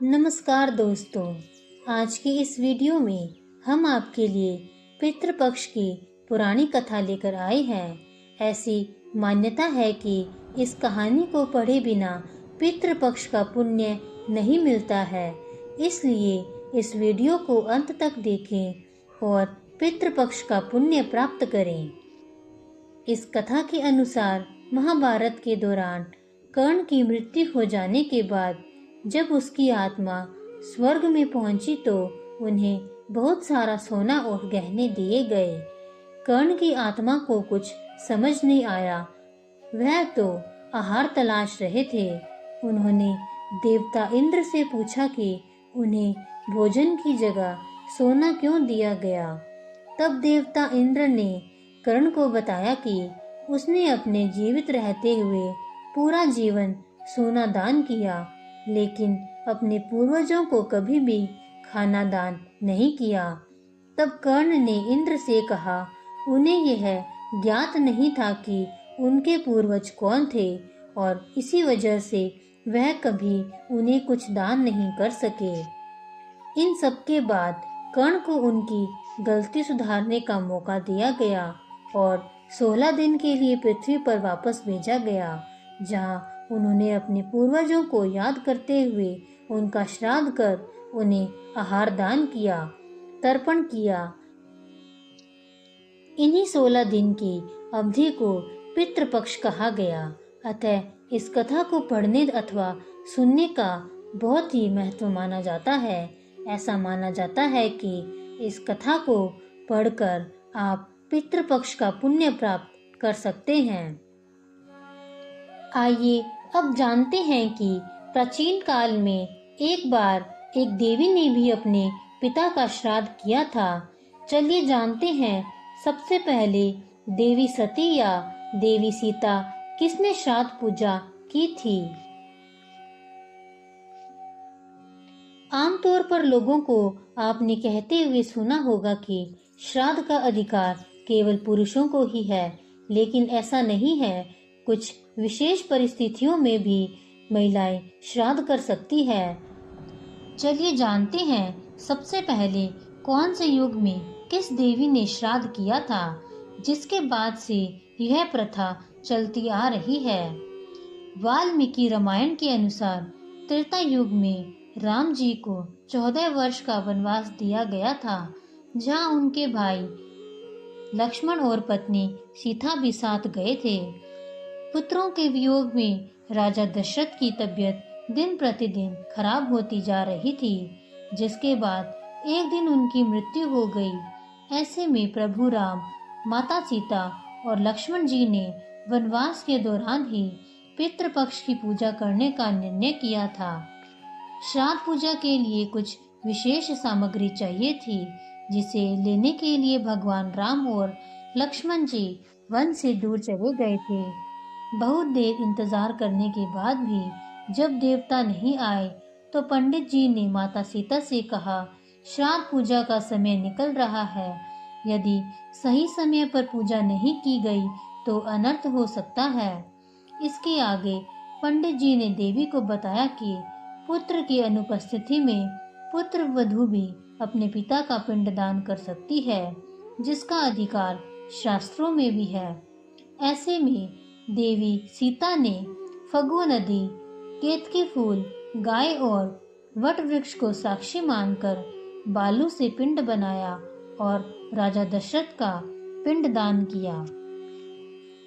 नमस्कार दोस्तों। आज की इस वीडियो में हम आपके लिए पितृपक्ष की पुरानी कथा लेकर आए हैं। ऐसी मान्यता है कि इस कहानी को पढ़े बिना पितृपक्ष का पुण्य नहीं मिलता है, इसलिए इस वीडियो को अंत तक देखें और पितृपक्ष का पुण्य प्राप्त करें। इस कथा के अनुसार महाभारत के दौरान कर्ण की मृत्यु हो जाने के बाद जब उसकी आत्मा स्वर्ग में पहुंची तो उन्हें बहुत सारा सोना और गहने दिए गए। कर्ण की आत्मा को कुछ समझ नहीं आया, वह तो आहार तलाश रहे थे। उन्होंने देवता इंद्र से पूछा कि उन्हें भोजन की जगह सोना क्यों दिया गया। तब देवता इंद्र ने कर्ण को बताया कि उसने अपने जीवित रहते हुए पूरा जीवन सोना दान किया, लेकिन अपने पूर्वजों को कभी भी खाना दान नहीं किया। तब कर्ण ने इंद्र से कहा, उन्हें यह ज्ञात नहीं था कि उनके पूर्वज कौन थे और इसी वजह से वह कभी उन्हें कुछ दान नहीं कर सके। इन सब के बाद कर्ण को उनकी गलती सुधारने का मौका दिया गया और 16 दिन के लिए पृथ्वी पर वापस भेजा गया, जहां उन्होंने अपने पूर्वजों को याद करते हुए उनका श्राद्ध कर उन्हें आहार दान किया, तर्पण किया। इन्हीं 16 दिन की अवधि को पितृपक्ष कहा गया। अतः इस कथा को पढ़ने अथवा सुनने का बहुत ही महत्व माना जाता है। ऐसा माना जाता है कि इस कथा को पढ़कर आप पितृपक्ष का पुण्य प्राप्त कर सकते हैं। आइए अब जानते हैं कि प्राचीन काल में एक बार एक देवी ने भी अपने पिता का श्राद्ध किया था। चलिए जानते हैं सबसे पहले देवी सती या देवी सीता किसने श्राद्ध पूजा की थी। आमतौर पर लोगों को आपने कहते हुए सुना होगा कि श्राद्ध का अधिकार केवल पुरुषों को ही है, लेकिन ऐसा नहीं है। कुछ विशेष परिस्थितियों में भी महिलाएं श्राद्ध कर सकती है। चलिए जानते हैं सबसे पहले कौन से युग में किस देवी ने श्राद्ध किया था, जिसके बाद से यह प्रथा चलती आ रही है। वाल्मीकि रामायण के अनुसार त्रेता युग में राम जी को 14 वर्ष का वनवास दिया गया था, जहां उनके भाई लक्ष्मण और पत्नी सीता भी साथ गए थे। पुत्रों के वियोग में राजा दशरथ की तबीयत दिन प्रतिदिन खराब होती जा रही थी, जिसके बाद एक दिन उनकी मृत्यु हो गई। ऐसे में प्रभु राम, माता सीता और लक्ष्मण जी ने वनवास के दौरान ही पितृपक्ष की पूजा करने का निर्णय किया था। श्राद्ध पूजा के लिए कुछ विशेष सामग्री चाहिए थी, जिसे लेने के लिए भगवान राम और लक्ष्मण जी वन से दूर चले गए थे। बहुत देर इंतजार करने के बाद भी जब देवता नहीं आए तो पंडित जी ने माता सीता से कहा, श्राद्ध पूजा का समय निकल रहा है। यदि सही समय पर पूजा नहीं की गई तो अनर्थ हो सकता है। इसके आगे पंडित जी ने देवी को बताया कि पुत्र की अनुपस्थिति में पुत्र वधू भी अपने पिता का पिंडदान कर सकती है, जिसका अधिकार शास्त्रों में भी है। ऐसे में देवी सीता ने फगु नदी, केतकी फूल, गाय और वट वृक्ष को साक्षी मानकर बालू से पिंड बनाया और राजा दशरथ का पिंडदान किया।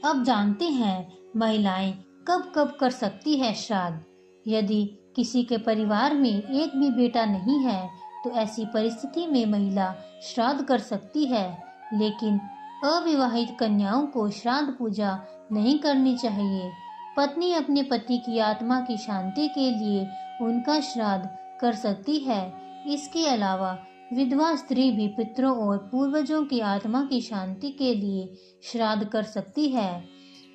अब जानते हैं महिलाएं कब कब कर सकती है श्राद्ध। यदि किसी के परिवार में एक भी बेटा नहीं है तो ऐसी परिस्थिति में महिला श्राद्ध कर सकती है, लेकिन अविवाहित कन्याओं को श्राद्ध पूजा नहीं करनी चाहिए। पत्नी अपने पति की आत्मा की शांति के लिए उनका श्राद्ध कर सकती है। इसके अलावा विधवा स्त्री भी पितरों और पूर्वजों की आत्मा की शांति के लिए श्राद्ध कर सकती है।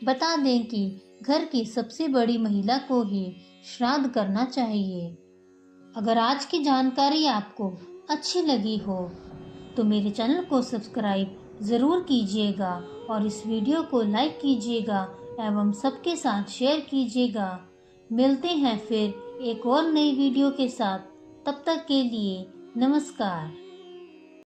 बता दें कि घर की सबसे बड़ी महिला को ही श्राद्ध करना चाहिए। अगर आज की जानकारी आपको अच्छी लगी हो तो मेरे चैनल को सब्सक्राइब ज़रूर कीजिएगा और इस वीडियो को लाइक कीजिएगा एवं सबके साथ शेयर कीजिएगा। मिलते हैं फिर एक और नई वीडियो के साथ। तब तक के लिए नमस्कार।